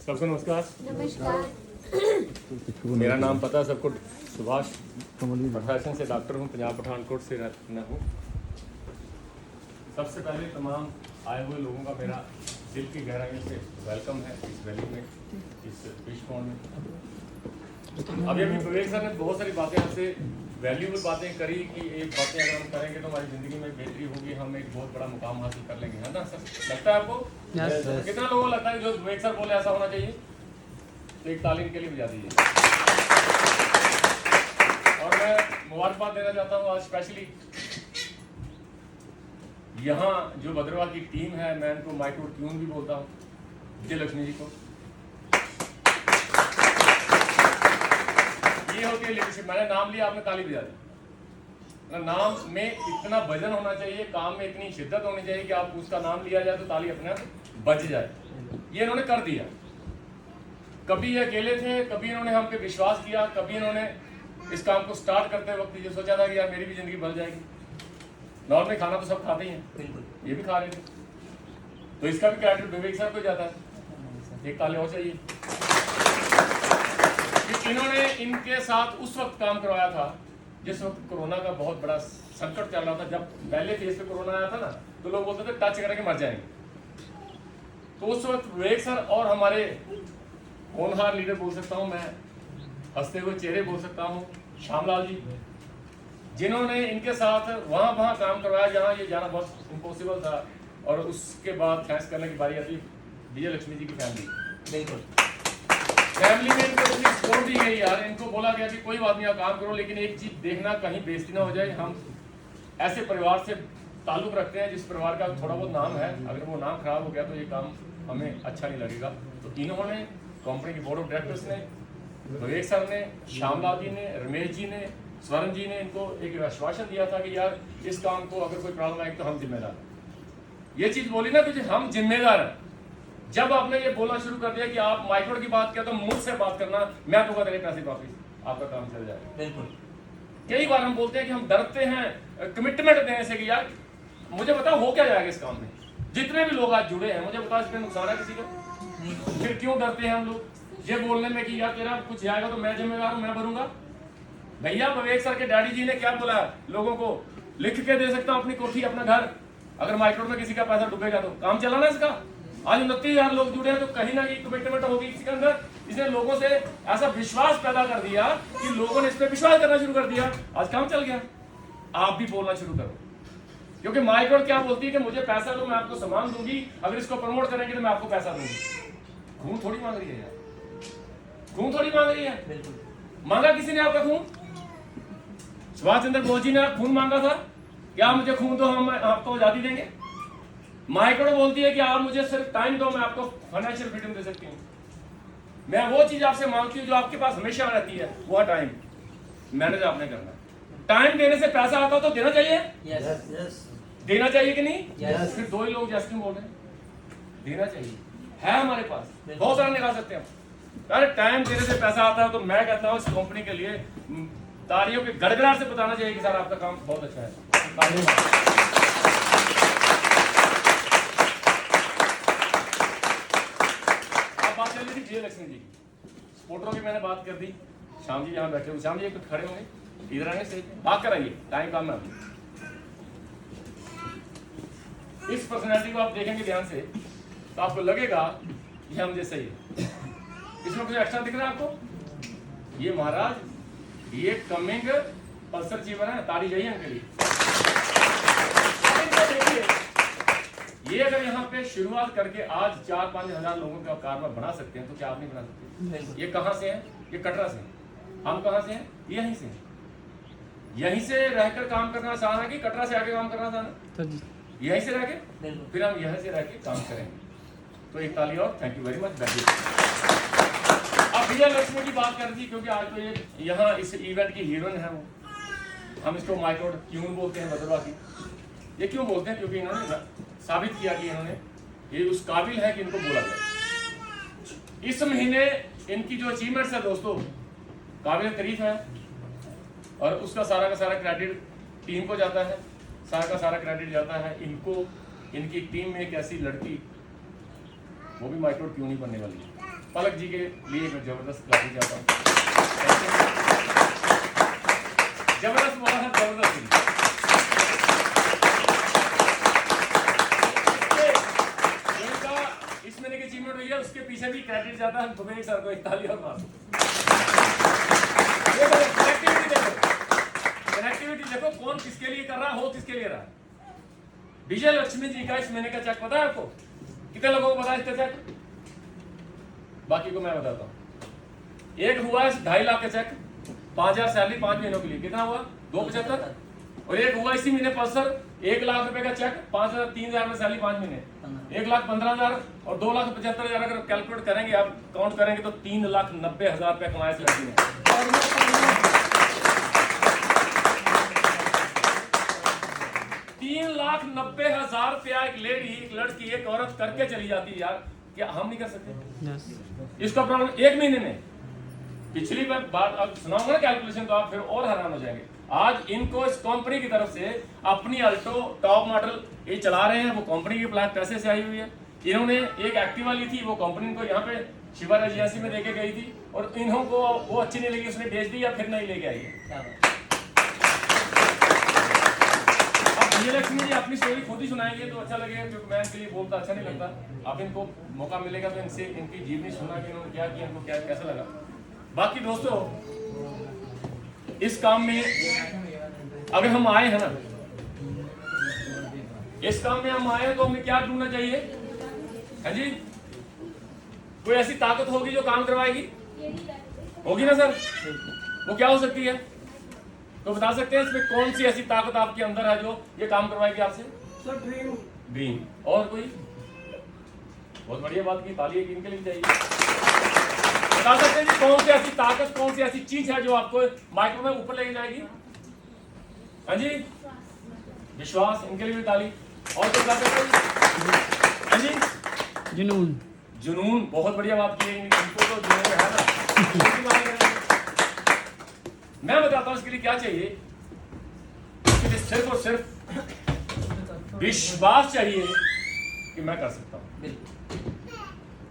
सबको नमस्कार। नमस्कार। मेरा नाम पता सबको, सुभाष प्रोफेशन से डॉक्टर हूँ, पंजाब पठानकोट से मैं हूँ। सबसे पहले तमाम आए हुए लोगों का मेरा दिल की गहराइयों से वेलकम है इस वैली में, इस फिश पॉन्ड में। अभी विवेक सर ने बहुत सारी बातें आपसे वैल्यूबल बातें करी कि एक बातें अगर हम करेंगे तो हमारी ज़िंदगी में बेहतरी होगी, हम एक बहुत बड़ा मुकाम हासिल कर लेंगे, है ना सर? लगता है आपको? कितना लोगों को लगता है जो विवेक सर बोले ऐसा होना चाहिए? तो एक तालीम के लिए बजा दीजिए। और मैं मुबारकबाद देना चाहता हूँ आज स्पेशली यहाँ जो भद्रवाह की टीम है, मैं इनको माइक्रो ट्यून भी बोलता हूँ, विजय लक्ष्मी जी को। ये होती है लीडरशिप। मैंने नाम लिया, आपने ताली बजा दी। नाम में इतना वजन होना चाहिए, काम में इतनी शिद्दत होनी चाहिए कि आप उसका नाम लिया जाए तो ताली अपने आप बज जाए। ये इन्होंने कर दिया। कभी ये अकेले थे, कभी इन्होंने हम पे विश्वास किया, कभी इन्होंने इस काम को स्टार्ट करते वक्त ये सोचा था कि यार मेरी भी जिंदगी बदल जाएगी। नॉर्मली खाना तो सब खाते ही हैं, ये भी खा रहे थे, तो इसका भी क्रेडिट विवेक सर को जाता है। एक ताली और चाहिए। इन्होंने इनके साथ उस वक्त काम करवाया था जिस वक्त कोरोना का बहुत बड़ा संकट चल रहा था। जब पहले फेज पे कोरोना आया था ना, तो लोग बोलते थे टच करके मर जाएंगे। तो उस वक्त विवेक सर और हमारे होनहार लीडर बोल सकता हूं मैं, हंसते हुए चेहरे बोल सकता हूं, श्यामलाल जी, जिन्होंने इनके साथ वहां काम करवाया जहां ये जाना बहुत इम्पॉसिबल था। और उसके बाद थैंक्स करने की बारी आती है विजय लक्ष्मी जी की फैमिली। बिल्कुल, फैमिली में इनको इतनी सपोर्ट दी गई यार। इनको बोला गया कि कोई बात नहीं, आप काम करो, लेकिन एक चीज देखना कहीं बेइज्जती ना हो जाए। हम ऐसे परिवार से ताल्लुक रखते हैं जिस परिवार का थोड़ा बहुत नाम है, अगर वो नाम खराब हो गया तो ये काम हमें अच्छा नहीं लगेगा। तो इन्होंने, कंपनी की बोर्ड ऑफ डायरेक्टर्स ने, विवेक सर ने, श्यामलाल जी ने, रमेश जी ने, स्वर्ण जी ने इनको एक आश्वासन दिया था कि यार इस काम को अगर कोई प्रॉब्लम आएगी तो हम जिम्मेदार हैं। ये चीज बोली ना कि हम जिम्मेदार हैं। जब आपने ये बोलना शुरू कर दिया कि आप माइक्रो की बात किया तो मुझसे बात करना, मैं दूंगा तेरे पैसे वापिस, आपका काम चल जाएगा। बिल्कुल। कई बार हम बोलते हैं कि हम डरते हैं कमिटमेंट देने से कि यार मुझे बताओ हो क्या जाएगा इस काम में। जितने भी लोग आज जुड़े हैं, मुझे बताओ इसमें नुकसान है किसी का? फिर क्यों डरते हैं हम लोग ये बोलने में कि यार तेरा कुछ जाएगा तो मैं जिम्मेदार हूं, मैं भरूंगा? भैया विवेक सर के डैडी जी ने क्या बोला लोगों को, लिख के दे सकता हूं अपनी कोठी, अपना घर, अगर माइक्रो में किसी का पैसा डूबेगा तो काम चलाना इसका। आज 29,000 लोग जुड़े हैं, तो कहीं ना कहीं कमिटमेंट होगी इसके अंदर। इसने लोगों से ऐसा विश्वास पैदा कर दिया कि लोगों ने इस पर विश्वास करना शुरू कर दिया, आज काम चल गया। आप भी बोलना शुरू करो, क्योंकि माइक्रो क्या बोलती है कि मुझे पैसा दो, मैं आपको सामान दूंगी, अगर इसको प्रमोट करेंगे तो मैं आपको पैसा दूंगी। खून थोड़ी मांग रही है यार, खून थोड़ी मांग रही है। मांगा किसी ने आपका खून? सुभाष चंद्र बोस जी ने खून मांगा था? क्या मुझे खून दो, हम आपको आजादी देंगे? माइक्रो बोलती है कि आप मुझे सिर्फ टाइम दो, मैं आपको फाइनेंशियल फ्रीडम दे सकती हूँ। मैं वो चीज आपसे मांगती हूँ जो आपके पास हमेशा रहती है, वो टाइम। मैनेज आपने करना। टाइम देने से पैसा आता तो देना चाहिए। yes. देना चाहिए कि नहीं? yes. फिर दो ही लोग जैसे क्यों बोल रहे हैं? देना चाहिए, है हमारे पास बहुत सारा निकाल सकते हैं। अरे टाइम देने से पैसा आता है तो मैं कहता हूँ इस कंपनी के लिए तालियों के गड़गड़ाहट से बताना चाहिए कि सर आपका काम बहुत अच्छा है। आप बात कर ली थी विजय लक्ष्मी जी की, सपोर्टरों की मैंने बात कर दी। श्याम जी यहाँ बैठे हुए, श्याम जी खड़े होंगे, इधर आएंगे से बात कराइए, टाइम काम है। इस पर्सनैलिटी को आप देखेंगे ध्यान से तो आपको लगेगा ये हम जैसे ही है। इसमें कुछ एक्स्ट्रा दिख रहा है आपको? ये महाराज, ये कमिंग पल्सर जीवन है, तारी जाइए इनके लिए। ये अगर यहाँ पे शुरुआत करके आज 4-5 हजार लोगों का कारवा बना सकते हैं तो क्या आप नहीं बना सकते? ये कहाँ से हैं? ये कटरा से। हम कहाँ से हैं? यहीं से। यहीं से रहकर काम करना आसान है कि कटरा से आके काम करना आसान है? यहीं से रह के, फिर हम यहीं से रह के काम करेंगे। तो एक ताली और, थैंक यू वेरी मच। अब विजय लक्ष्मी की बात कर दी क्योंकि आज तो ये यहाँ इस इवेंट की हीरोइन है। वो हम इसको माइक्रो ट्यून बोलते हैं भद्रवाह की। ये क्यों बोलते हैं? क्योंकि इन्होंने साबित किया कि इन्होंने ये उस काबिल है कि इनको बोला जाए। इस महीने इनकी जो अचीवमेंट्स है दोस्तों, काबिल तारीफ है, और उसका सारा का सारा क्रेडिट टीम को जाता है, सारा का सारा क्रेडिट जाता है इनको। इनकी टीम में एक ऐसी लड़की, वो भी माइक्रो ट्यून ही बनने वाली है। पलक जी के लिए मैं जबरदस्त गाड़ी जाता हूँ। जबरदस्त बोला है, जबरदस्त। इस महीने की अचीवमेंट हुई है, उसके पीछे भी क्रेडिट जाता है तुम्हें सर को, 41 और मार्क्स। कनेक्टिविटी देखो कौन किसके लिए कर रहा हो, किसके लिए रहा। विजय लक्ष्मी जी का इस महीने का चेक पता है आपको? कितने लोगों को पता है इसका चेक? बाकी को मैं बताता हूं। एक हुआ है 2.5 लाख का चेक, 5,000 सैलरी 5 महीनों के लिए, कितना हुआ? 275। और एक हुआ इसी महीने पल्सर 1 लाख रुपए का चेक, 5,000 3,000 में सैलरी 5 महीने, 1,15,000 और 2,75,000 अगर कैलकुलेट करेंगे, आप काउंट करेंगे तो 3,90,000 रुपए कमाए इस लड़की ने। 3,90,000 रुपया एक लेडी, एक लड़की, एक औरत करके चली जाती है यार, क्या हम नहीं कर सकते? इसका प्रॉब्लम 1 महीने में। पिछली बात अब सुनाऊंगा ना कैलकुलेशन, तो आप फिर और हैरान हो जाएंगे। आज इनको इस कंपनी की तरफ से अपनी अल्टो टॉप मॉडल ये चला रहे हैं, वो कंपनी के पैसे से आई हुई है। इन्होंने एक एक्टिवा ली थी, वो कंपनी को यहाँ पे शिवा रेजिडेंसी में देके गई थी, और इन्हों को वो अच्छी नहीं लगी, उसने बेच दी या फिर नहीं लेके आई है। विजयलक्ष्मी जी अपनी स्टोरी खुद ही सुनाएंगे तो अच्छा लगेगा, क्योंकि मैं इनके लिए बोलता अच्छा नहीं लगता। अब इनको मौका मिलेगा तो इनसे इनकी जीवनी सुनना कि इन्होंने क्या किया, इनको क्या कैसा लगा। बाकी दोस्तों, इस काम में अगर हम आए हैं ना, इस काम में हम आए तो हमें क्या ढूंढना चाहिए? है जी, कोई ऐसी ताकत होगी जो काम करवाएगी, होगी ना सर? वो क्या हो सकती है? तो बता सकते हैं इसमें कौन सी ऐसी ताकत आपके अंदर है जो ये काम करवाएगी आपसे? Sir dream. ड्रीम। और कोई? बहुत बढ़िया बात की, ताली एक इनके लिए चाहिए। बता सकते हैं कि कौन सी ऐसी ताकत, कौन सी ऐसी चीज है जो आपको माइक्रो में ऊपर लेके जाएगी? हाँ जी, विश्वास, इनके लिए भी ताली। और तो क्या कहते हैं? हाँ जी, जुनून। जुनून, बहुत बढ़िया बात की है। इनको तो जुनून है ना। मैं बताता हूं इसके लिए क्या चाहिए। इसके लिए सिर्फ और सिर्फ विश्वास चाहिए कि मैं कर सकता हूं।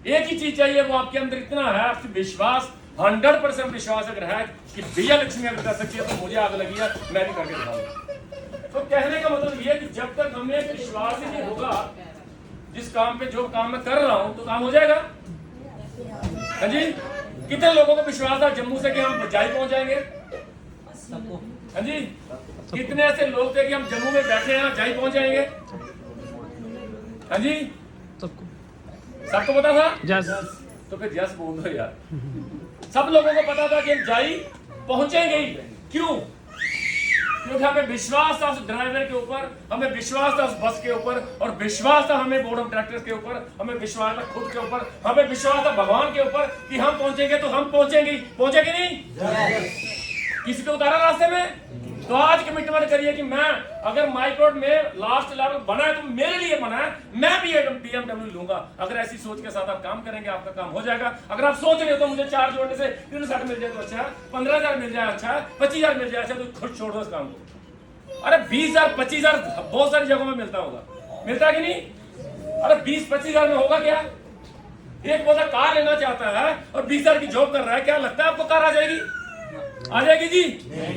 एक ही चीज चाहिए, वो आपके अंदर इतना है, आपसे विश्वास, 100% विश्वास अगर है कि विजयलक्ष्मी अगर कर सकती है तो मुझे आग लगी है, मैं भी करके दिखाऊंगा। तो कहने का मतलब ये कि जब तक हमें विश्वास ही नहीं होगा जिस काम पे, जो काम मैं कर रहा हूं, तो काम हो जाएगा? हाँ जी, कितने लोगों को विश्वास है जम्मू से कि हम बजाई पहुंच जाएंगे? हाँ जी, कितने ऐसे लोग थे कि हम जम्मू में बैठे हैं, जाई पहुंच जाएंगे? हाँ जी, सबको पता था? यस। तो फिर यस बोल दो यार। सब लोगों को पता था कि हम जाई पहुंचेंगे ही। क्यों? क्योंकि हमें विश्वास था उस ड्राइवर के ऊपर, हमें विश्वास था उस बस के ऊपर, और विश्वास था हमें बोर्ड ऑफ डायरेक्टर्स के ऊपर, हमें विश्वास था खुद के ऊपर, हमें विश्वास था भगवान के ऊपर कि हम पहुंचेंगे तो हम पहुंचेंगे। पहुंचेंगे नहीं? किसी को उतारा रास्ते में? तो आज कमिटमेंट करिए कि मैं अगर माइक्रोड में लास्ट लेवल बना है तो मेरे लिए बना है, मैं भी एक BMW लूंगा। अगर ऐसी सोच के साथ आप काम करेंगे, आपका काम हो जाएगा। अगर आप सोच रहे हो तो मुझे 4 जोड़ने से 60 मिल जाए तो अच्छा, 15,000 मिल जाए अच्छा, 25,000 मिल जाए अच्छा, तो खुद छोड़ दो इस काम को। अरे 20,000 25,000 बहुत सारी जगहों में मिलता होगा, मिलता कि नहीं? अरे 20-25,000 में होगा क्या? एक बंदा कार लेना चाहता है और 20,000 की जॉब कर रहा है, क्या लगता है आपको कार आ जाएगी? आ जाएगी जी?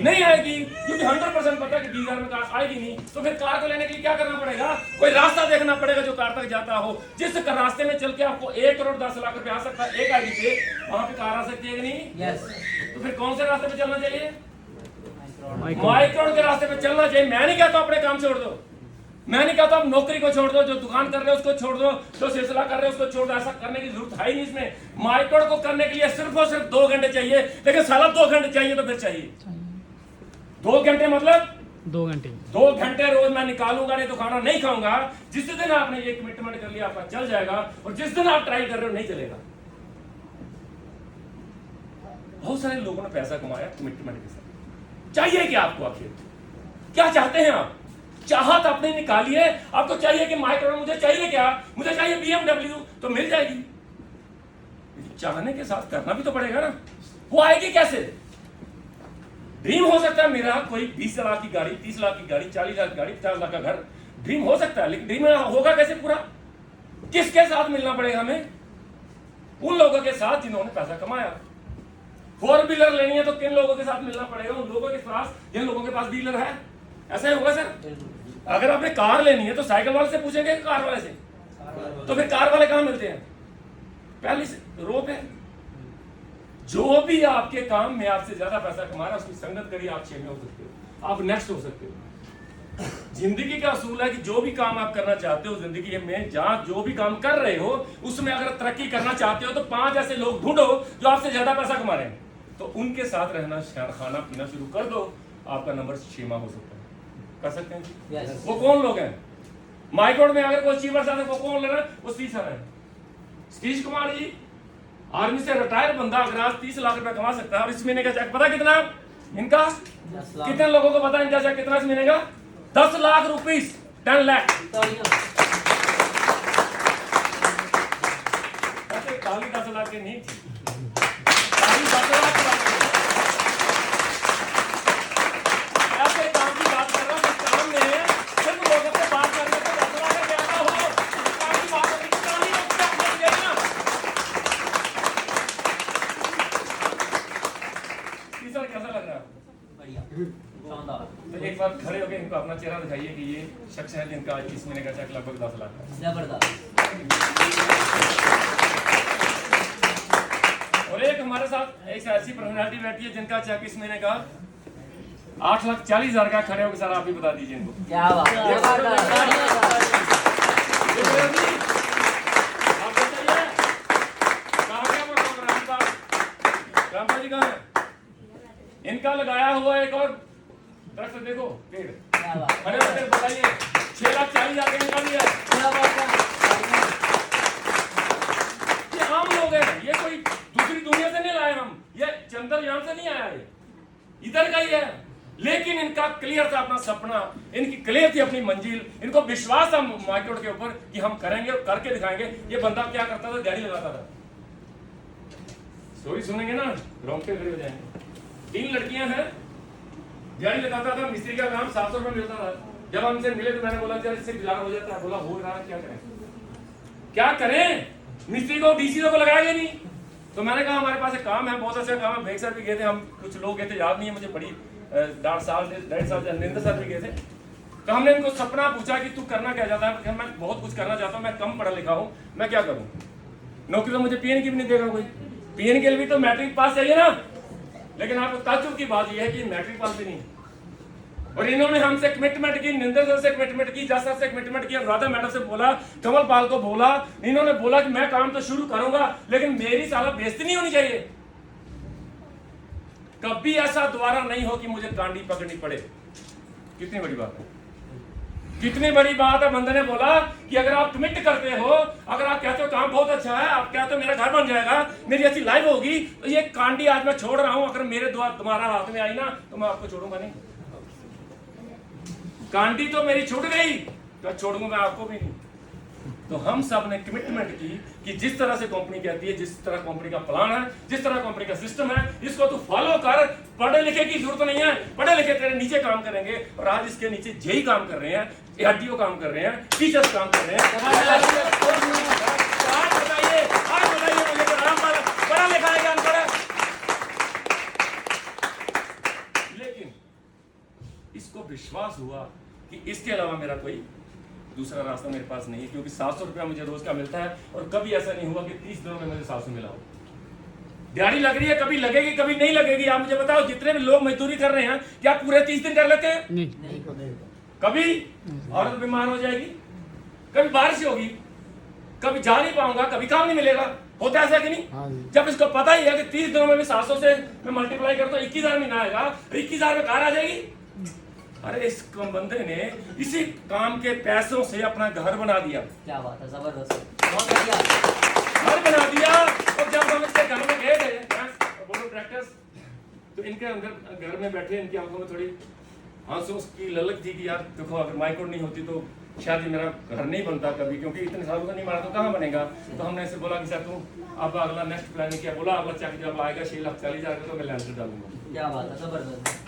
नहीं आएगी, क्योंकि 100% पता है कि 20,000 में कार आएगी नहीं। तो फिर कार को लेने के लिए क्या करना पड़ेगा? कोई रास्ता देखना पड़ेगा जो कार तक जाता हो, जिस रास्ते में चल के आपको 1 करोड़ 10 लाख रुपए आ सकता है एक आईडी पे, वहां पे कार आ सकती है कि नहीं? यस। तो फिर कौन से रास्ते पे चलना चाहिए? माइक्रोड के रास्ते पे चलना चाहिए। मैं नहीं कहता अपने काम छोड़ दो, मैं नहीं कहता आप नौकरी को छोड़ दो, जो दुकान कर रहे हो उसको छोड़ दो, जो सिलसिला कर रहे हो उसको छोड़ दो। ऐसा करने की जरूरत है ही नहीं इसमें। माइक्रोड को करने के लिए सिर्फ और सिर्फ 2 घंटे चाहिए, लेकिन साला 2 घंटे चाहिए तो फिर चाहिए 2 घंटे, मतलब 2 घंटे 2 घंटे रोज मैं निकालूंगा, नहीं तो खाना नहीं खाऊंगा। जिस दिन आपने ये कमिटमेंट कर लिया आपका चल जाएगा, और जिस दिन आप ट्राई कर रहे हो नहीं चलेगा। बहुत सारे लोगों ने पैसा कमाया कमिटमेंट के साथ। चाहिए क्या आपको? आखिर क्या चाहते हैं आप? चाहत आपने निकाली है, आपको चाहिए कि माइक्रो, मुझे चाहिए क्या? मुझे चाहिए BMW, तो मिल जाएगी। चाहने के साथ करना भी तो पड़ेगा ना। वो आएगी कैसे? ड्रीम हो सकता है मेरा कोई 20 लाख की गाड़ी, 30 लाख की गाड़ी, 40 लाख की गाड़ी, 50 लाख का घर, ड्रीम हो सकता है, लेकिन ड्रीम होगा कैसे पूरा? किसके साथ मिलना पड़ेगा हमें? उन लोगों के साथ जिन्होंने पैसा कमाया। 4 व्हीलर लेनी है तो किन लोगों के साथ मिलना पड़ेगा? उन लोगों के पास जिन लोगों के पास व्हीलर है। ऐसा ही होगा सर। अगर आपने कार लेनी है तो साइकिल वाले से पूछेंगे कि कार वाले से? तो फिर कार वाले कहां मिलते हैं? पहली रो पे। जो भी आपके काम में आपसे ज्यादा पैसा कमा रहा है उसकी संगत करिए, आप 6 में हो सकते हो, आप नेक्स्ट हो सकते हो। जिंदगी का असूल है कि जो भी काम आप करना चाहते हो जिंदगी में, जहां जो भी काम कर रहे हो उसमें अगर तरक्की करना चाहते हो तो 5 ऐसे लोग ढूंढो जो आपसे ज्यादा पैसा कमा रहे हैं, तो उनके साथ रहना, खाना पीना शुरू कर दो, आपका नंबर 6 हो सकता है। कर सकते हैं जी? yes. वो कौन लोग हैं? माइक्रोड में अगर कोई अचीवर्स आते हैं वो कौन ले रहा है? वो सतीश सर है। सतीश कुमार जी आर्मी से रिटायर बंदा अगर आज 30 लाख रुपए कमा सकता है, और इस महीने का चेक पता कितना इनका? कितने लोगों को पता इनका चेक कितना इस महीने का? 10 लाख रुपीस, 10 लाख। खाली 10 लाख की नहीं थी, खाली 10 लाख की बात कर, ऐसे काम की बात कर रहा हूं। इस काम में सिर्फ लोगों से बात करने से 10 लाख का क्या हो, इस काम की बात करने की काम ही ना। तीसरा कैसा लग रहा है? बढ़िया, शानदार। तो एक बार खड़े होकर इनको अपना चेहरा दिखाइए कि ये शख्स है जिनका इस महीने का चेक लगभग 10 लाख है। जबरदस्त। और एक हमारे साथ एक ऐसी पर्सनालिटी बैठी है जिनका चेक इस महीने का 8,40,000 का। खड़े होकर सर आप ही बता दीजिए इनको। क्या बात है। रामपाल जी कहाँ है? इनका लगाया हुआ एक और दरख्त देखो, पेड़। खड़े होकर बताइए 6,40,000 का इनका भी है। ये आम लोग हैं, ये कोई दूसरी दुनिया से नहीं लाए हम, ये चंद्रयान से नहीं आया, ये इधर का ही है। लेकिन इनका क्लियर था अपना सपना, इनकी क्लियर थी अपनी मंजिल, इनको विश्वास था माइक्रोड के ऊपर कि हम करेंगे और करके दिखाएंगे। ये बंदा क्या करता था? दिहाड़ी लगाता था। स्टोरी सुनेंगे ना रोंगटे खड़े हो जाएंगे। 3 लड़कियां हैं, दिहाड़ी लगाता था, मिस्त्री का काम 700 रुपये मिलता था। जब हमसे मिले तो मैंने बोला यार इससे गुजारा हो जाता है। बोला हो रहा है, क्या करें क्या करें, मिस्त्री को डीसी को लगाएंगे नहीं। तो मैंने कहा हमारे पास एक काम है, बहुत अच्छा काम है। भेग सर भी गए थे, हम कुछ लोग गए थे, याद नहीं है मुझे, बड़ी 1.5 साल नरेंद्र सर भी गए थे। तो हमने इनको सपना पूछा कि तू करना क्या चाहता है? मैं बहुत कुछ करना चाहता हूँ, मैं कम पढ़ा लिखा हूँ, मैं क्या करूँ? नौकरी तो मुझे पीएन की भी नहीं देगा कोई, पीएन के लिए भी तो मैट्रिक पास चाहिए ना। लेकिन आपको ताज्जुब की बात यह है कि मैट्रिक पास भी नहीं। और इन्होंने हमसे कमिटमेंट की, निंदर सर से कमिटमेंट की, जज सर से कमिटमेंट की, राधा मैडम से बोला, कमल पाल को बोला। इन्होंने बोला कि मैं काम तो शुरू करूंगा लेकिन मेरी साला बेइज्जती नहीं होनी चाहिए। कभी ऐसा दोबारा नहीं हो कि मुझे कांडी पकड़नी पड़े। कितनी बड़ी बात है, कितनी बड़ी बात है। बंदे ने बोला कि अगर आप कमिट करते हो, अगर आप कहते हो काम बहुत अच्छा है, आप कहते हो मेरा घर बन जाएगा, मेरी अच्छी लाइफ होगी, तो ये कांडी आज मैं छोड़ रहा हूं। अगर मेरे द्वारा तुम्हारा हाथ में आई ना तो मैं आपको छोड़ूंगा नहीं। कांडी तो मेरी छूट गई तो छोड़ूंगा मैं आपको भी नहीं। तो हम सब ने कमिटमेंट की कि जिस तरह से कंपनी कहती है, जिस तरह कंपनी का प्लान है, जिस तरह कंपनी का सिस्टम है, इसको तू फॉलो कर। पढ़े लिखे की जरूरत नहीं है, पढ़े लिखे तेरे नीचे काम करेंगे। और आज इसके नीचे जेई काम कर रहे हैं, एआरटीओ काम कर रहे हैं, टीचर्स काम कर रहे हैं। आज बताइए मुझे कि रामपाल पढ़ा लिखा है क्या अनपढ़ है? लेकिन इसको विश्वास हुआ कि इसके अलावा मेरा कोई दूसरा रास्ता मेरे पास नहीं है, क्योंकि 700 रुपया मुझे रोज का मिलता है। और कभी ऐसा नहीं हुआ कि 30 दिनों में मुझे 700 मिला हो। दिहाड़ी लग रही है, कभी लगेगी कभी नहीं लगेगी। आप मुझे बताओ, जितने भी लोग मजदूरी कर रहे हैं क्या पूरे 30 दिन कर लेते हैं? नहीं। कभी औरत बीमार हो जाएगी, कभी बारिश होगी, कभी जा नहीं पाऊंगा, कभी काम नहीं मिलेगा। होता है ऐसा कि नहीं? जब इसको पता ही है कि 30 दिनों में भी 700 से मैं मल्टीप्लाई करता हूँ 21,000 महीना आएगा, 21,000 में कार आ जाएगी। अरे इस बंदे ने इसी काम के पैसों से अपना घर बना दिया। क्या बात है, जबरदस्त, बहुत बढ़िया घर बना दिया। और जब हम इसके घर में गए थे बोलो प्रैक्टिस, तो इनके अंदर घर में बैठे इनकी आंखों में थोड़ी आंसू की ललक थी कि यार देखो अगर माइक्रोड नहीं होती तो शायद मेरा घर नहीं बनता कभी, क्योंकि इतने सालों का नहीं मारा तो कहाँ बनेगा। तो हमने ऐसे बोला कि सर तुम अब अगला नेक्स्ट प्लान किया। बोला अगला चेक जब आएगा 6,40,000 का तो मैं लैंडर डालूंगा। क्या बात है, जबरदस्त।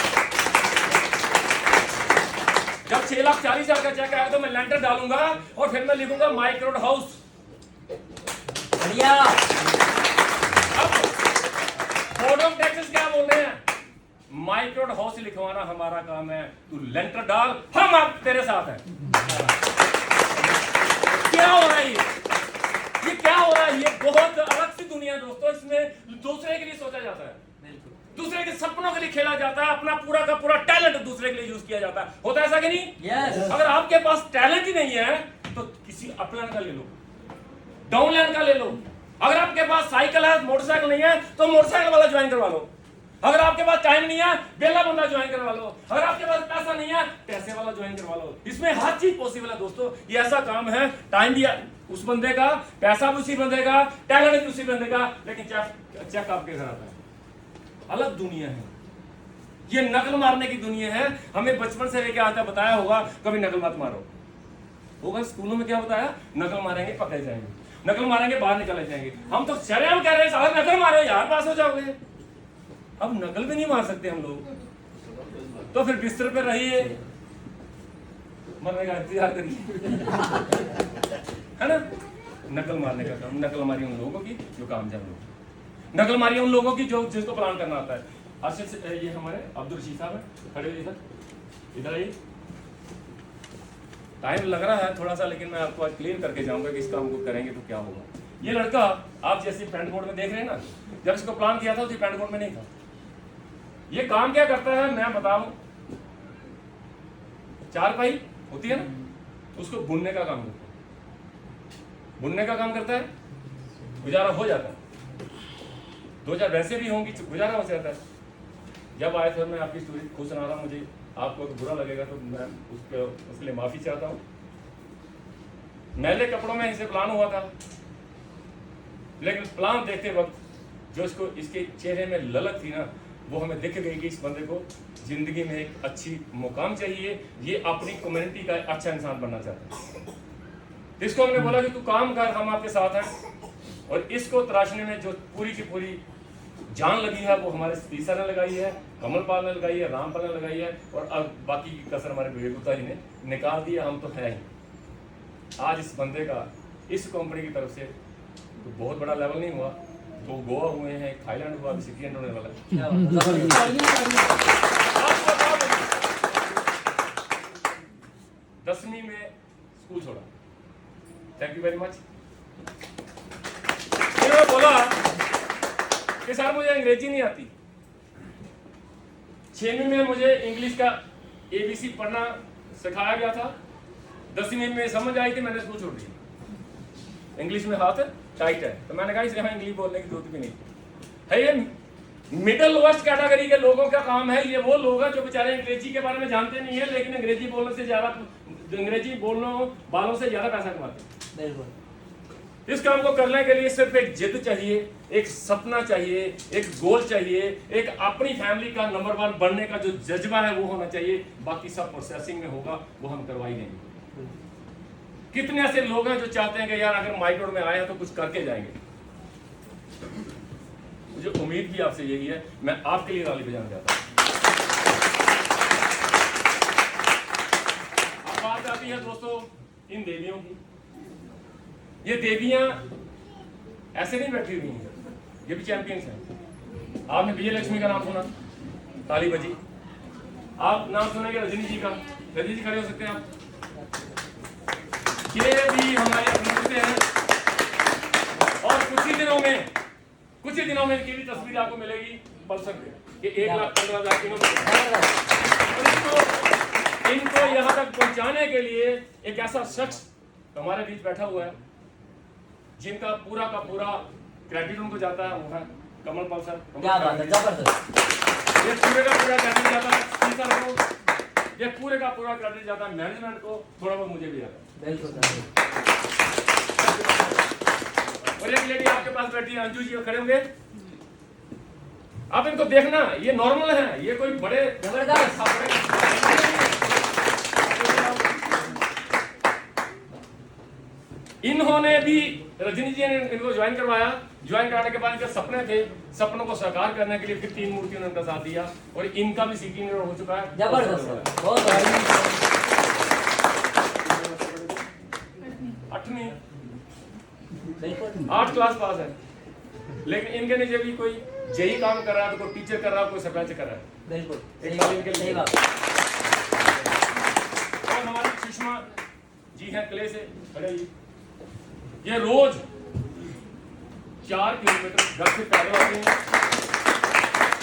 जब 6,40,000 का चेक आएगा तो मैं लैंटर डालूंगा और फिर मैं लिखूंगा माइक्रोड हाउस। बढ़िया। इनकम टैक्सेस क्या बोल रहे हैं? माइक्रोड हाउस लिखवाना हमारा काम है, तू लेंटर डाल, हम आप तेरे साथ हैं। क्या हो रहा है ये क्या हो रहा है? ये बहुत अलग सी दुनिया दोस्तों। इसमें दूसरे के लिए सोचा जाता है, दूसरे के सपनों के लिए खेला जाता है, अपना पूरा का पूरा टैलेंट दूसरे के लिए यूज किया जाता है। होता है ऐसा कि नहीं? yes. अगर आपके पास टैलेंट ही नहीं है तो किसी अपलैंड का ले लो, डाउनलैंड का ले लो। अगर आपके पास साइकिल है, मोटरसाइकिल नहीं है तो मोटरसाइकिल वाला ज्वाइन करवा लो। अगर आपके पास टाइम नहीं है, बेला बंदा ज्वाइन करवा लो। अगर आपके पास पैसा नहीं है, पैसे वाला ज्वाइन करवा लो। इसमें हर चीज पॉसिबल है दोस्तों। ये ऐसा काम है, टाइम भी उस बंदे का, पैसा भी उसी बंदे का, टैलेंट भी उसी बंदे का, लेकिन चेक आपके घर आता है। अलग दुनिया है ये, नकल मारने की दुनिया है। हमें बचपन से लेके आज तक बताया होगा कभी नकल मत मारो। होगा स्कूलों में क्या बताया? नकल मारेंगे पकड़े जाएंगे, नकल मारेंगे बाहर निकले जाएंगे। हम तो शर्म कह रहे हैं साहब नकल मारो यार पास हो जाओगे। अब नकल भी नहीं मार सकते हम लोग, तो फिर बिस्तर पे रहिए, मरने का इंतजार करिए, है ना? नकल मारने का काम, नकल मारी उन लोगों की जो काम जान लोग, नकल मारी उन लोगों की जो जिसको प्लान करना आता है। अर्शद ये हमारे अब्दुल रशीद साहब हैं, खड़े हुए सर इधर आइए। टाइम लग रहा है थोड़ा सा, लेकिन मैं आपको आज क्लियर करके जाऊंगा कि इस काम को करेंगे तो क्या होगा। ये लड़का आप जैसे पैंट कोट में देख रहे हैं ना, जब इसको प्लान किया था उसी पैंट कोट में नहीं था। ये काम क्या करता है मैं बताऊं, चारपाई होती है ना, उसको बुनने का काम करता है, बुनने का काम करता है, गुजारा हो जाता है। 2000 वैसे भी होंगी, गुजारा हो जाता है। जब आए थे मैं आपकी स्टोरी खुद सुना रहा हूं, मुझे आपको तो बुरा लगेगा तो मैं उसके लिए माफी चाहता हूं। मैले कपड़ों में इसे प्लान हुआ था, लेकिन प्लान देखते वक्त जो इसको इसके चेहरे में ललक थी ना, वो हमें दिख गई कि इस बंदे को जिंदगी में एक अच्छी मुकाम चाहिए, ये अपनी कम्युनिटी का अच्छा इंसान बनना चाहता है। इसको हमने बोला कि तू काम कर, हम आपके साथ हैं। और इसको तराशने में जो पूरी की पूरी जान लगी है वो हमारे तीसरा ने लगाई है, कमलपाल ने लगाई है, रामपाल ने लगाई है, और अब बाकी की कसर हमारे विवेक गुप्ता जी ने निकाल दिया। हम तो है ही। आज इस बंदे का इस कंपनी की तरफ से तो बहुत बड़ा लेवल नहीं हुआ, तो गोवा हुए हैं, थाईलैंड हुआ, अभी सिटी होने वाला है। 10वीं में स्कूल छोड़ा। Thank you very much. इन्होंने बोला कि सर मुझे अंग्रेजी नहीं आती। 6वीं में मुझे इंग्लिश का ABC पढ़ना सिखाया गया था, 10वीं में समझ आई थी, मैंने स्कूल छोड़ दिया। इंग्लिश में हाथ टाइट है, तो मैंने कहा इसलिए इंग्लिश बोलने की जरूरत भी नहीं है। ये मिडिल वेस्ट कैटेगरी के लोगों का काम है। ये वो लोग हैं जो बेचारे अंग्रेजी के बारे में जानते नहीं है, लेकिन अंग्रेजी बोलने से ज्यादा, अंग्रेजी बोलने वालों से ज्यादा पैसा कमाते हैं। इस काम को करने के लिए सिर्फ एक जिद चाहिए, एक सपना चाहिए, एक गोल चाहिए, एक अपनी फैमिली का नंबर 1 बनने का जो जज्बा है वो होना चाहिए। बाकी सब प्रोसेसिंग में होगा, वो हम करवाई देंगे। कितने ऐसे लोग हैं जो चाहते हैं कि यार अगर माइक्रोड में आए हैं तो कुछ करके जाएंगे। मुझे उम्मीद भी आपसे यही है, मैं आपके लिए ताली बजाना चाहता हूं। अब बात आती है दोस्तों इन देवियों की। ये देवियां ऐसे नहीं बैठी हुई हैं, ये भी चैंपियंस हैं। आपने विजय लक्ष्मी का नाम सुना, ताली बजी। आप नाम सुनेंगे रजनी जी का, रजनी जी खड़े हो सकते हैं आप। ये भी हमारे अपने हैं, और कुछ ही दिनों में इनकी भी तस्वीर आपको मिलेगी पल्सर पे, ये 1,15,000 किलोमीटर। इनको यहाँ तक पहुंचाने के लिए एक ऐसा शख्स हमारे बीच बैठा हुआ है जिनका पूरा का पूरा क्रेडिट उनको जाता है, वो है कमलपाल सर। क्या बात है, जबरदस्त। ये पूरे का पूरा क्रेडिट जाता है सर को, ये पूरे का पूरा क्रेडिट जाता है मैनेजमेंट को, थोड़ा बहुत मुझे भी जाता है। और एक लेडी आपके पास बैठी है, अंजू जी, खड़े होंगे आप। इनको देखना, ये नॉर्मल है, ये कोई बड़े इन्होंने भी, रजनी जी ने इनको ज्वाइन करवाया। ज्वाइन कराने के बाद इनके सपने थे, सपनों को साकार करने के लिए फिर 3 मूर्तियों ने उनका साथ दिया, और इनका भी सीटी हो चुका है। जबरदस्त, बहुत 8वीं 8 क्लास पास है। लेकिन इनके नीचे भी कोई जेई काम कर रहा है, तो कोई टीचर कर रहा है, कोई सरपंच कर रहा है। बिल्कुल एक बार इनके लिए सही बात। और हमारी सुषमा जी हैं क्ले से खड़े ही, ये रोज 4 किलोमीटर घर से पैदल आते हैं,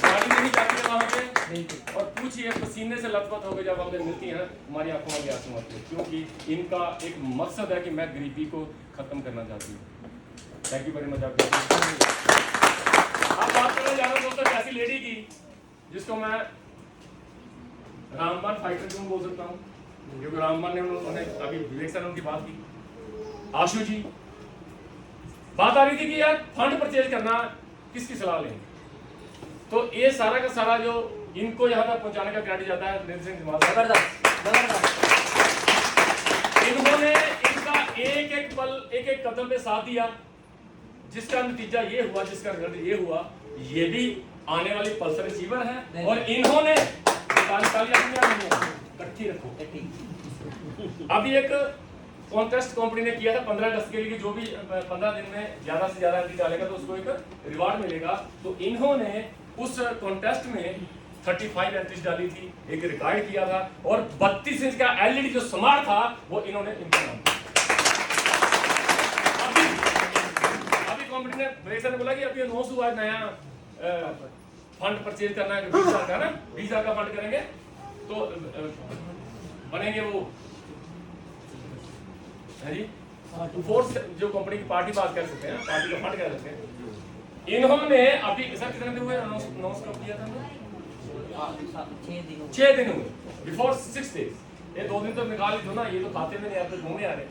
गाड़ी नहीं जाती है वहां पे, बिल्कुल। और पूछिए पसीने से लथपथ होकर जब हमसे मिलती हैं, हमारी आंखों में आंसू आते हैं, क्योंकि इनका एक मकसद है कि मैं गरीबी को खत्म करना चाहती हूँ। Thank you very much. आप बात करने जा रहा हूँ दोस्तों ऐसी लेडी की जिसको मैं रामबान फाइटर क्यों बोल सकता हूँ, क्योंकि रामबान ने उन्होंने अभी विवेक सर उनकी बात की, आशु जी बात आ रही थी कि यार फंड परचेज करना किसकी सलाह लेंगे, तो ये सारा का सारा जो इनको यहाँ तक पहुँचाने का क्रेडिट जाता है नरेंद्र सिंह धीमान साहब। जबरदस्त जबरदस्त। इन्होंने इनका एक एक पल एक एक कदम पे साथ दिया, जिसका नतीजा ये हुआ, जिसका रिजल्ट ये हुआ, ये भी आने वाली पल्सर अचीवर है। और इन्होंने इकट्ठी रखो, अभी एक कॉन्टेस्ट कंपनी ने किया था 15 अगस्त के लिए, जो भी 15 दिन में ज्यादा से ज्यादा एंट्री डालेगा तो उसको एक रिवार्ड मिलेगा। तो इन्होंने उस कॉन्टेस्ट में 35 एंट्रीज डाली थी, एक रिकॉर्ड किया था, और 32 इंच का एलईडी जो स्मार्ट था वो इन्होंने इनका नाम। अभी कंपनी ने ब्रेसर ने बोला कि अभी अनाउंस हुआ नया फंड परचेज करना है 20,000 का ना, 20,000 का फंड करेंगे तो बनेंगे वो है जी फोर्स, जो कंपनी की पार्टी बात कर सकते हैं, पार्टी का फंड कह सकते हैं। इन्होंने अभी सर कितने दिन हुए अनाउंस कब किया था? 6 दिन हुए, बिफोर 6 डेज। ये 2 दिन तो निकाल ही दो ना, ये तो खाते में नहीं आते, घूमने आ रहे।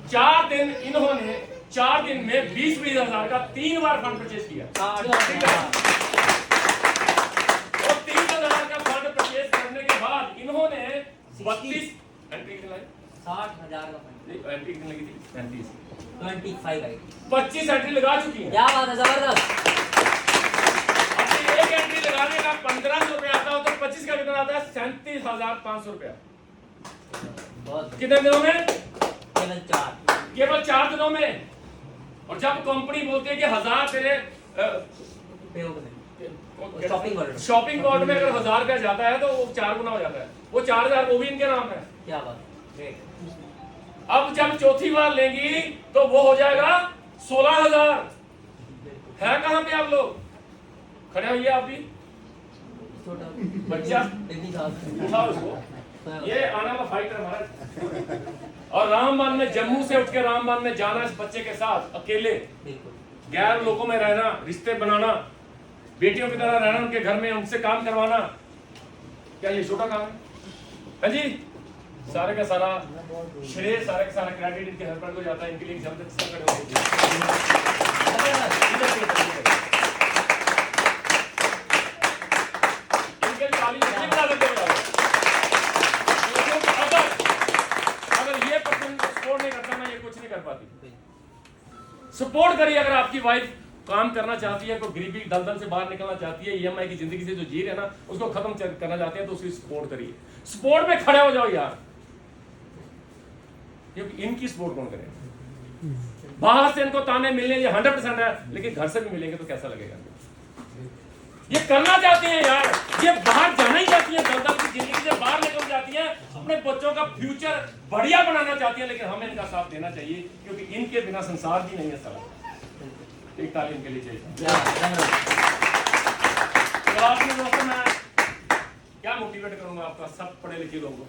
4 दिन इन्होंने 4 दिन में 20-20 हजार का 3 बार फंड परचेज किया। और 30,000 का फंड परचेज करने के बाद इन्होंने 32 एंट्री लाई, 60,000 का फंड, एंट्री कितनी लगी थी? 35 25 25 एंट्री लगा चुकी है। क्या बात है, जबरदस्त। अभी एक एंट्री लगाने का 1500 रुपया आता हो तो 25 का कितना आता है? 37,500 रुपया। कितने दिनों में? केवल 4 दिनों में। और जब कंपनी बोलती है कि 1000 तेरे शॉपिंग कार्ड में अगर 1000 रुपया जाता है तो वो 4 गुना हो जाता है, वो 4000 वो भी इनके नाम है। क्या बात है। अब जब चौथी बार लेंगी तो वो हो जाएगा 16,000। है कहां पे आप लोग खड़े होइए, आप भी बच्चा उठा उसको, ये आने वाला फाइटर हमारा। और रामबान में जम्मू से उठ के रामबान में जाना इस बच्चे के साथ अकेले, गैर लोगों में रहना, रिश्ते बनाना, बेटियों की तरह रहना, उनके घर में उनसे काम करवाना, क्या ये छोटा काम है? हाँ जी, सारे का सारा श्रेय, सारे का सारा क्रेडिट इनके हस्बैंड को जाता है। इनके लिए शब्द सपोर्ट करिए। अगर आपकी वाइफ काम करना चाहती है, कोई गरीबी दलदल से बाहर निकलना चाहती है, ईएमआई की जिंदगी से जो जी रहे हैं ना उसको खत्म करना चाहते हैं, तो उसकी सपोर्ट करिए। सपोर्ट में खड़े हो जाओ यार, क्योंकि इनकी सपोर्ट कौन करेगा? बाहर से इनको ताने मिलने ये 100% है, लेकिन घर से भी मिलेंगे तो कैसा लगेगा? ये करना चाहती हैं यार, ये बाहर जाना ही चाहती है, दलदल की जिंदगी से बाहर निकल जाती है, अपने बच्चों का फ्यूचर बढ़िया बनाना चाहती है, लेकिन हमें इनका साथ देना चाहिए, क्योंकि इनके बिना संसार भी नहीं है सारा। एक तालीम के लिए चाहिए। तो आपने दोस्तों मैं क्या मोटिवेट करूंगा आपका, सब पढ़े लिखे लोगों को,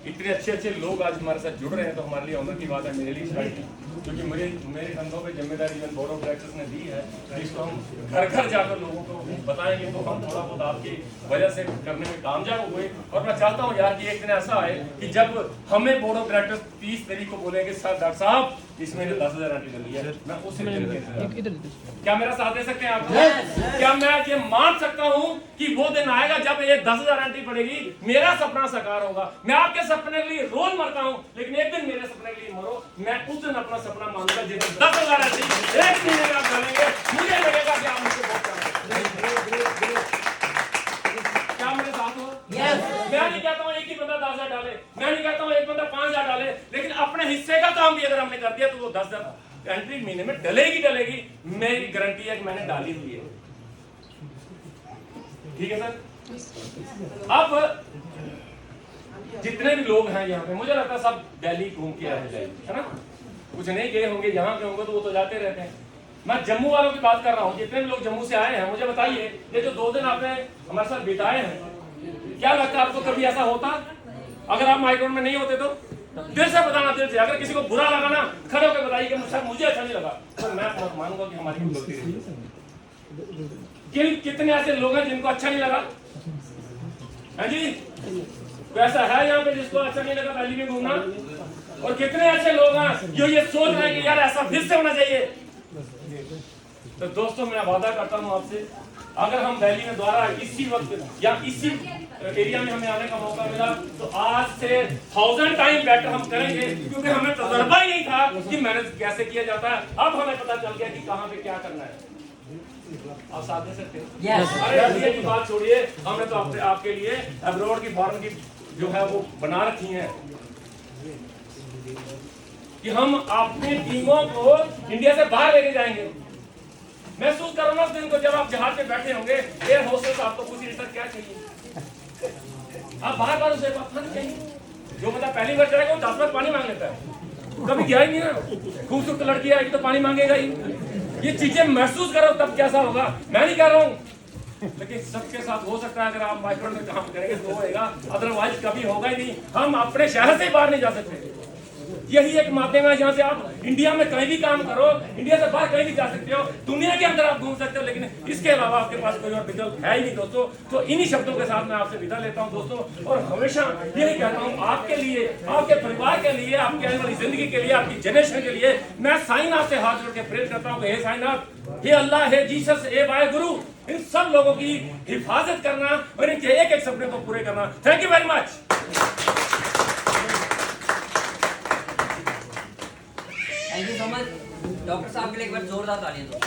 इतने अच्छे अच्छे लोग आज हमारे साथ जुड़ रहे हैं, तो हमारे लिए ऑनर की बात है, मेरे लिए शायद, क्योंकि मेरे कंधों पे जिम्मेदारी इवन बोर्ड ऑफ डायरेक्टर्स ने दी है, जिसको हम घर घर जाकर लोगों को बताएंगे, तो हम थोड़ा बहुत आपकी वजह से करने में कामयाब हुए। और मैं चाहता हूँ यार कि एक दिन ऐसा आए कि जब हमें बोर्ड ऑफ डायरेक्टर्स 30 तारीख को बोलेंगे सर डॉक्टर साहब इसमें 10,000 एंट्री कर लिया, मैं उस क्या मेरा साथ दे सकते हैं आप? क्या मैं ये मान सकता हूँ कि वो दिन आएगा जब ये 10,000 एंट्री पड़ेगी, मेरा सपना साकार होगा। मैं आपके सपने के लिए रोज मरता हूँ, लेकिन एक दिन मेरे सपने के लिए मरो, मैं उस दिन अपना सपना मानूंगा जिस दिन 10,000 एंट्री एक महीने में आप डालेंगे, मुझे लगेगा कि आप मुझे बहुत क्या मेरे साथ हो? मैं नहीं कहता हूँ एक ही बंदा 10,000 डाले, मैं नहीं कहता हूँ एक बंदा 5,000 डाले, लेकिन अपने हिस्से का काम भी अगर हमने कर दिया तो वो 10,000 एंट्री महीने में डलेगी, मेरी गारंटी है कि मैंने डाली हुई है। ठीक है सर। अब जितने भी लोग हैं यहाँ पे, मुझे लगता है सब दिल्ली घूम के आए हैं, है ना? कुछ नहीं गए होंगे, यहाँ के होंगे तो वो तो जाते रहते हैं। मैं जम्मू वालों की बात कर रहा हूँ, जितने भी लोग जम्मू से आए हैं, मुझे बताइए ये जो 2 दिन आपने हमारे साथ बिताए हैं, क्या लगता है आपको कभी ऐसा होता अगर आप माइक्रोन में नहीं होते तो? दिल से बताना, दिल से। अगर किसी को बुरा लगा ना, खड़े होकर बताइए कि मुझे अच्छा नहीं लगा, तो मैं मानूंगा कि हमारी गलती रही। कितने ऐसे लोग हैं जिनको अच्छा नहीं लगा? हाँ जी, तो ऐसा है यहाँ पे जिसको अच्छा नहीं लगा दिल्ली में घूमना? और कितने ऐसे लोग हैं जो ये सोच रहे हैं कि यार ऐसा फिर से होना चाहिए? तो दोस्तों, मैं वादा करता हूँ आपसे, अगर हम दिल्ली में दोबारा इसी वक्त या इसी एरिया में हमें आने का मौका मिला तो आज से 1000 टाइम बेटर हम करेंगे, क्योंकि हमें तजुर्बा ही नहीं था कि मैनेज कैसे किया जाता है। अब हमें पता चल गया कि कहाँ पे क्या करना है। आप साथ दे सकते हो? Yes. अरे ये की बात छोड़िए, हमने तो आपके लिए अब्रॉड की फॉरेन की जो है वो बना रखी है कि हम अपनी टीमों को इंडिया से बाहर लेके जाएंगे। महसूस करो ना उस दिन को जब आप जहाज पे बैठे होंगे, एयर होस्टेस आपको पूछी सर क्या चाहिए, आप बार उसे पानी चाहिए। जो मतलब पहली बार चढ़ेगा वो 10 बार पानी मांग लेता है, कभी गया ही नहीं ना। खूबसूरत लड़की आएगी तो पानी मांगेगा ही। ये चीजें महसूस करो तब कैसा होगा। मैं नहीं कह रहा हूँ, लेकिन सबके साथ हो सकता है। अगर आप माइक्रोन में काम करेंगे तो होएगा, अदरवाइज कभी होगा ही नहीं। हम अपने शहर से बाहर नहीं जा सकते। यही एक माध्यम है जहाँ से आप इंडिया में कहीं भी काम करो, इंडिया से बाहर कहीं भी जा सकते हो, दुनिया के अंदर आप घूम सकते हो, लेकिन इसके अलावा आपके पास कोई और विकल्प है ही नहीं दोस्तों। तो इन्हीं शब्दों के साथ मैं आपसे विदा लेता हूँ दोस्तों, और हमेशा यही कहता हूँ आपके लिए, आपके परिवार के लिए, आपकी आने वाली जिंदगी के लिए, आपकी जनरेशन के लिए मैं साईनाथ से हाथ जोड़ के प्रेयर करता हूँ। हे साईनाथ, हे अल्लाह, हे जीसस, हे बाय गुरु, इन सब लोगों की हिफाजत करना और इनके एक एक सपने को पूरे करना। Thank you very much. Thank you so much. Doctor साहब के लिए एक बार जोरदार तालियां दो।